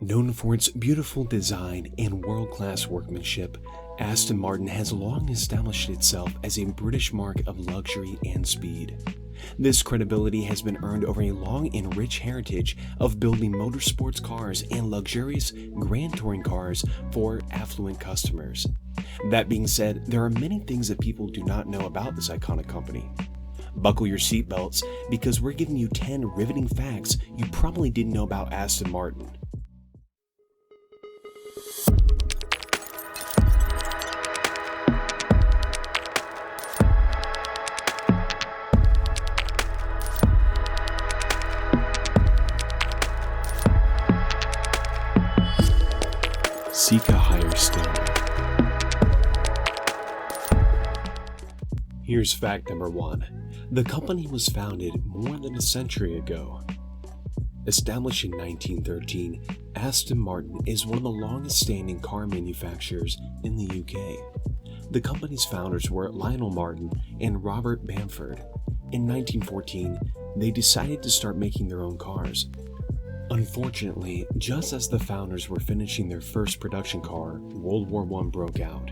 Known for its beautiful design and world-class workmanship, Aston Martin has long established itself as a British mark of luxury and speed. This credibility has been earned over a long and rich heritage of building motorsports cars and luxurious grand touring cars for affluent customers. That being said, there are many things that people do not know about this iconic company. Buckle your seatbelts because we're giving you 10 riveting facts you probably didn't know about Aston Martin. Seek a higher standard. Here's fact number 1. The company was founded more than a century ago. Established in 1913, Aston Martin is one of the longest-standing car manufacturers in the UK. The company's founders were Lionel Martin and Robert Bamford. In 1914, they decided to start making their own cars. Unfortunately, just as the founders were finishing their first production car, World War I broke out.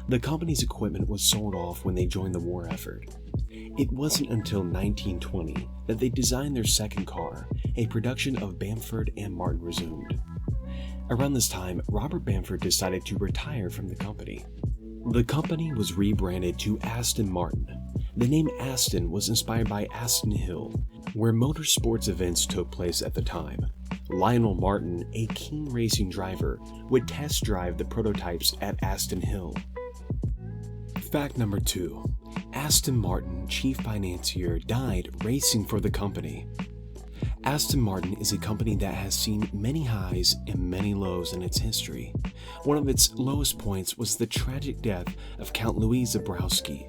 The company's equipment was sold off when they joined the war effort. It wasn't until 1920 that they designed their second car, a production of Bamford and Martin resumed. Around this time, Robert Bamford decided to retire from the company. The company was rebranded to Aston Martin. The name Aston was inspired by Aston Hill, where motorsports events took place at the time. Lionel Martin, a keen racing driver, would test drive the prototypes at Aston Hill. Fact number 2. Aston Martin chief financier died racing for the company. Aston Martin is a company that has seen many highs and many lows in its history. One of its lowest points was the tragic death of Count Louis Zabrowski.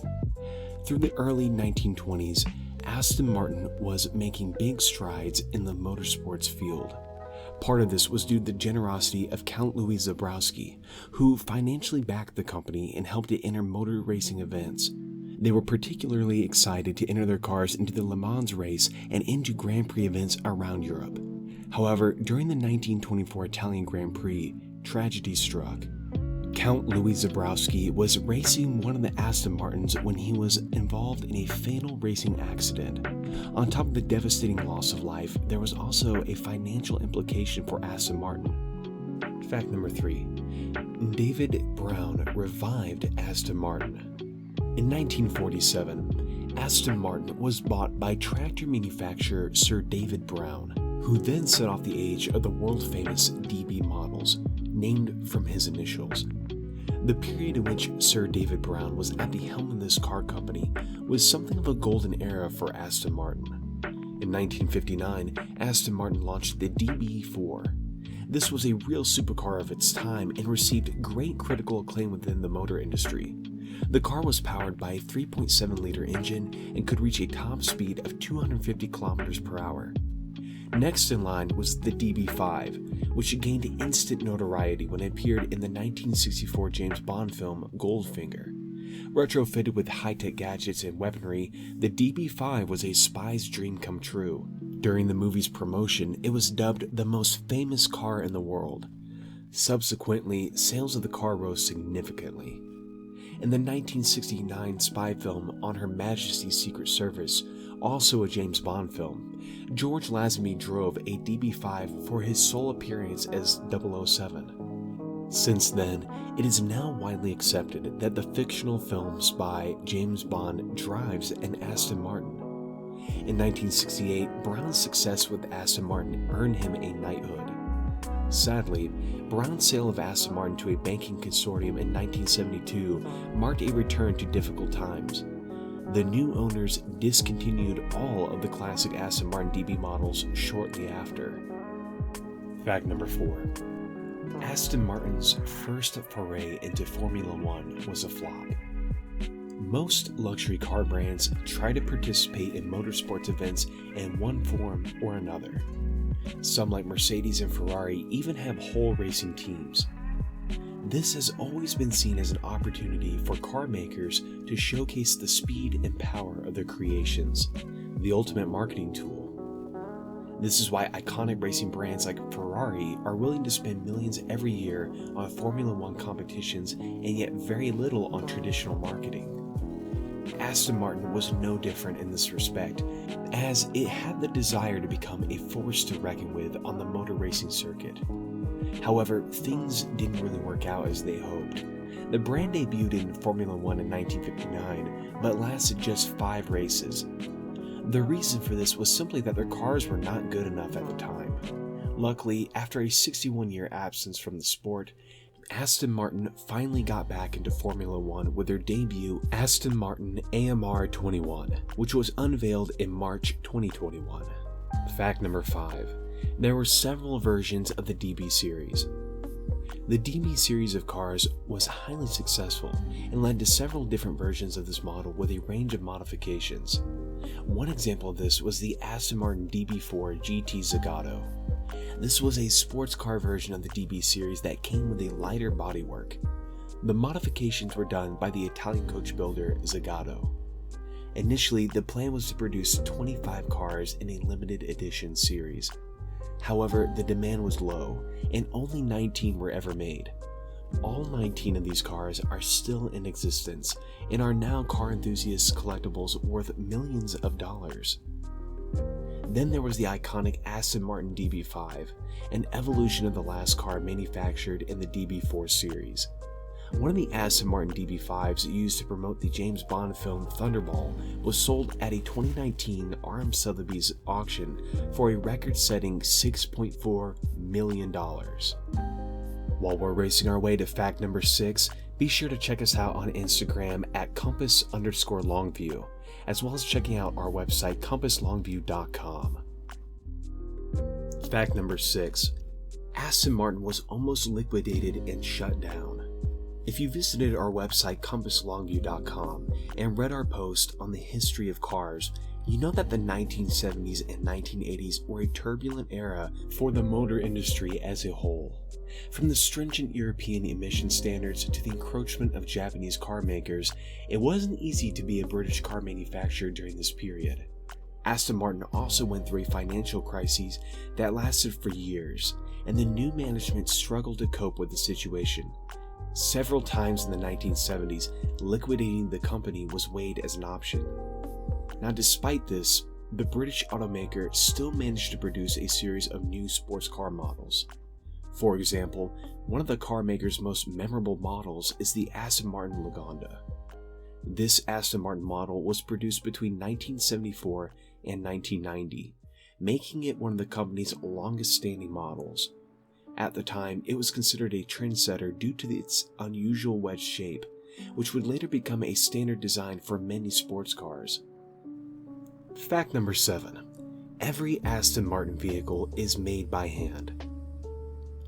Through the early 1920s, Aston Martin was making big strides in the motorsports field. Part of this was due to the generosity of Count Louis Zabrowski, who financially backed the company and helped it enter motor racing events. They were particularly excited to enter their cars into the Le Mans race and into Grand Prix events around Europe. However, during the 1924 Italian Grand Prix, tragedy struck. Count Louis Zabrowski was racing one of the Aston Martins when he was involved in a fatal racing accident. On top of the devastating loss of life, there was also a financial implication for Aston Martin. Fact number 3. David Brown revived Aston Martin. In 1947, Aston Martin was bought by tractor manufacturer Sir David Brown, who then set off the age of the world-famous DB models, named from his initials. The period in which Sir David Brown was at the helm of this car company was something of a golden era for Aston Martin. In 1959, Aston Martin launched the DB4. This was a real supercar of its time and received great critical acclaim within the motor industry. The car was powered by a 3.7-liter engine and could reach a top speed of 250 kilometers per hour. Next in line was the DB5, which gained instant notoriety when it appeared in the 1964 James Bond film Goldfinger. Retrofitted with high-tech gadgets and weaponry, the DB5 was a spy's dream come true. During the movie's promotion, it was dubbed the most famous car in the world. Subsequently, sales of the car rose significantly. In the 1969 spy film On Her Majesty's Secret Service, also a James Bond film, George Lazenby drove a DB5 for his sole appearance as 007. Since then, it is now widely accepted that the fictional film spy James Bond drives an Aston Martin. In 1968, Brown's success with Aston Martin earned him a knighthood. Sadly, Brown's sale of Aston Martin to a banking consortium in 1972 marked a return to difficult times. The new owners discontinued all of the classic Aston Martin DB models shortly after. Fact number 4. Aston Martin's first foray into Formula One was a flop. Most luxury car brands try to participate in motorsports events in one form or another. Some, like Mercedes and Ferrari, even have whole racing teams. This has always been seen as an opportunity for car makers to showcase the speed and power of their creations, the ultimate marketing tool. This is why iconic racing brands like Ferrari are willing to spend millions every year on Formula One competitions and yet very little on traditional marketing. Aston Martin was no different in this respect, as it had the desire to become a force to reckon with on the motor racing circuit. However, things didn't really work out as they hoped. The brand debuted in Formula One in 1959, but lasted just 5 races. The reason for this was simply that their cars were not good enough at the time. Luckily, after a 61-year absence from the sport, Aston Martin finally got back into Formula One with their debut Aston Martin AMR 21, which was unveiled in March 2021. Fact number 5. There were several versions of the DB series. The DB series of cars was highly successful and led to several different versions of this model with a range of modifications. One example of this was the Aston Martin DB4 GT Zagato. This was a sports car version of the DB series that came with a lighter bodywork. The modifications were done by the Italian coach builder Zagato. Initially, the plan was to produce 25 cars in a limited edition series. However, the demand was low, and only 19 were ever made. All 19 of these cars are still in existence and are now car enthusiasts' collectibles worth millions of dollars. Then there was the iconic Aston Martin DB5, an evolution of the last car manufactured in the DB4 series. One of the Aston Martin DB5s used to promote the James Bond film Thunderball was sold at a 2019 R.M. Sotheby's auction for a record-setting $6.4 million. While we're racing our way to fact number 6, be sure to check us out on Instagram at compass_longview, as well as checking out our website compasslongview.com. Fact number 6. Aston Martin was almost liquidated and shut down. If you visited our website compasslongview.com and read our post on the history of cars, you know that the 1970s and 1980s were a turbulent era for the motor industry as a whole. From the stringent European emission standards to the encroachment of Japanese car makers, it wasn't easy to be a British car manufacturer during this period. Aston Martin also went through a financial crisis that lasted for years, and the new management struggled to cope with the situation. Several times in the 1970s, liquidating the company was weighed as an option. Now, despite this, the British automaker still managed to produce a series of new sports car models. For example, one of the car maker's most memorable models is the Aston Martin Lagonda. This Aston Martin model was produced between 1974 and 1990, making it one of the company's longest-standing models. At the time, it was considered a trendsetter due to its unusual wedge shape, which would later become a standard design for many sports cars. Fact number 7. Every Aston Martin vehicle is made by hand.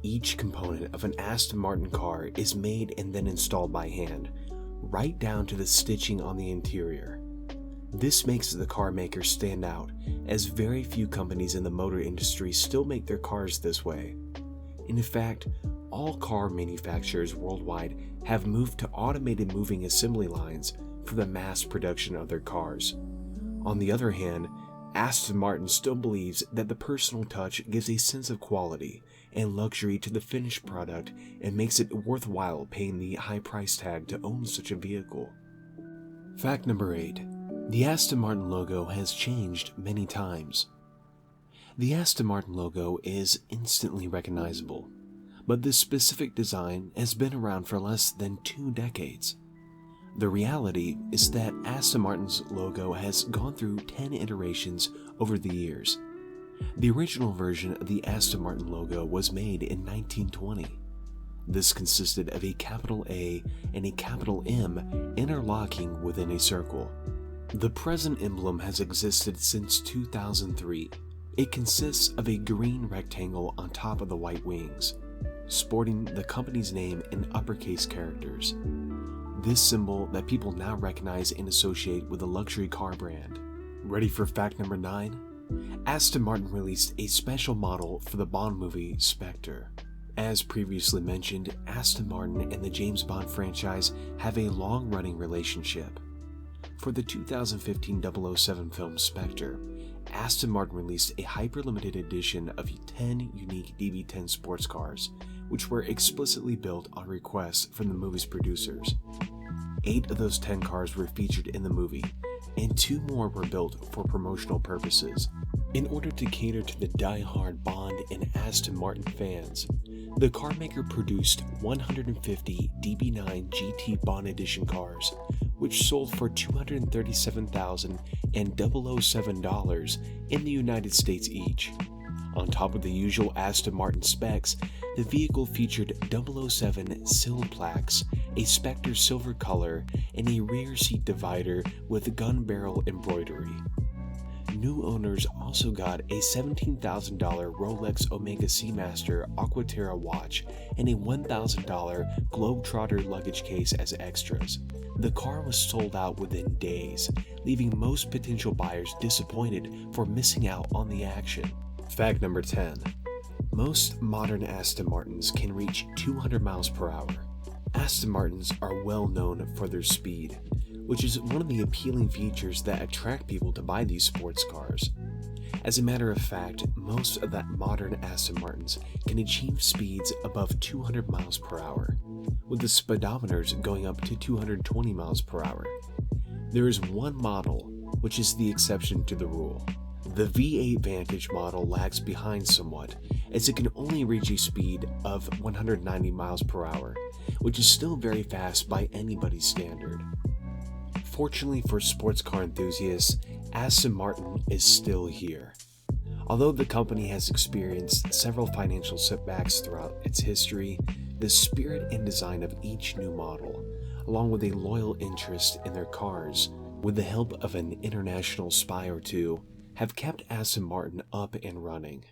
Each component of an Aston Martin car is made and then installed by hand, right down to the stitching on the interior. This makes the car maker stand out, as very few companies in the motor industry still make their cars this way. In fact, all car manufacturers worldwide have moved to automated moving assembly lines for the mass production of their cars. On the other hand, Aston Martin still believes that the personal touch gives a sense of quality and luxury to the finished product and makes it worthwhile paying the high price tag to own such a vehicle. Fact number 8. The Aston Martin logo has changed many times. The Aston Martin logo is instantly recognizable, but this specific design has been around for less than 2 decades. The reality is that Aston Martin's logo has gone through 10 iterations over the years. The original version of the Aston Martin logo was made in 1920. This consisted of a capital A and a capital M interlocking within a circle. The present emblem has existed since 2003. It consists of a green rectangle on top of the white wings, sporting the company's name in uppercase characters. This symbol that people now recognize and associate with the luxury car brand. Ready for fact number 9? Aston Martin released a special model for the Bond movie Spectre. As previously mentioned, Aston Martin and the James Bond franchise have a long-running relationship. For the 2015 007 film Spectre, Aston Martin released a hyper-limited edition of 10 unique DB10 sports cars, which were explicitly built on request from the movie's producers. 8 of those 10 cars were featured in the movie, and 2 more were built for promotional purposes. In order to cater to the die-hard Bond and Aston Martin fans, the carmaker produced 150 DB9 GT Bond Edition cars, which sold for $237,007 in the United States each. On top of the usual Aston Martin specs, the vehicle featured 007 sill plaques, a Spectre silver color, and a rear seat divider with gun barrel embroidery. New owners also got a $17,000 Rolex Omega Seamaster Aquaterra watch and a $1,000 Globetrotter luggage case as extras. The car was sold out within days, leaving most potential buyers disappointed for missing out on the action. Fact number 10. Most modern Aston Martins can reach 200 miles per hour. Aston Martins are well known for their speed, which is one of the appealing features that attract people to buy these sports cars. As a matter of fact, most of that modern Aston Martins can achieve speeds above 200 miles per hour, with the speedometers going up to 220 miles per hour. There is one model which is the exception to the rule. The V8 Vantage model lags behind somewhat, as it can only reach a speed of 190 miles per hour, which is still very fast by anybody's standard. Fortunately for sports car enthusiasts, Aston Martin is still here. Although the company has experienced several financial setbacks throughout its history, the spirit and design of each new model, along with a loyal interest in their cars, with the help of an international spy or two, have kept Aston Martin up and running.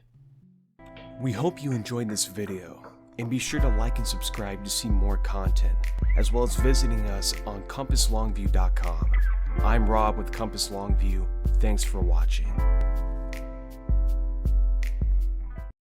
We hope you enjoyed this video, and be sure to like and subscribe to see more content, as well as visiting us on CompassLongview.com. I'm Rob with Compass Longview. Thanks for watching.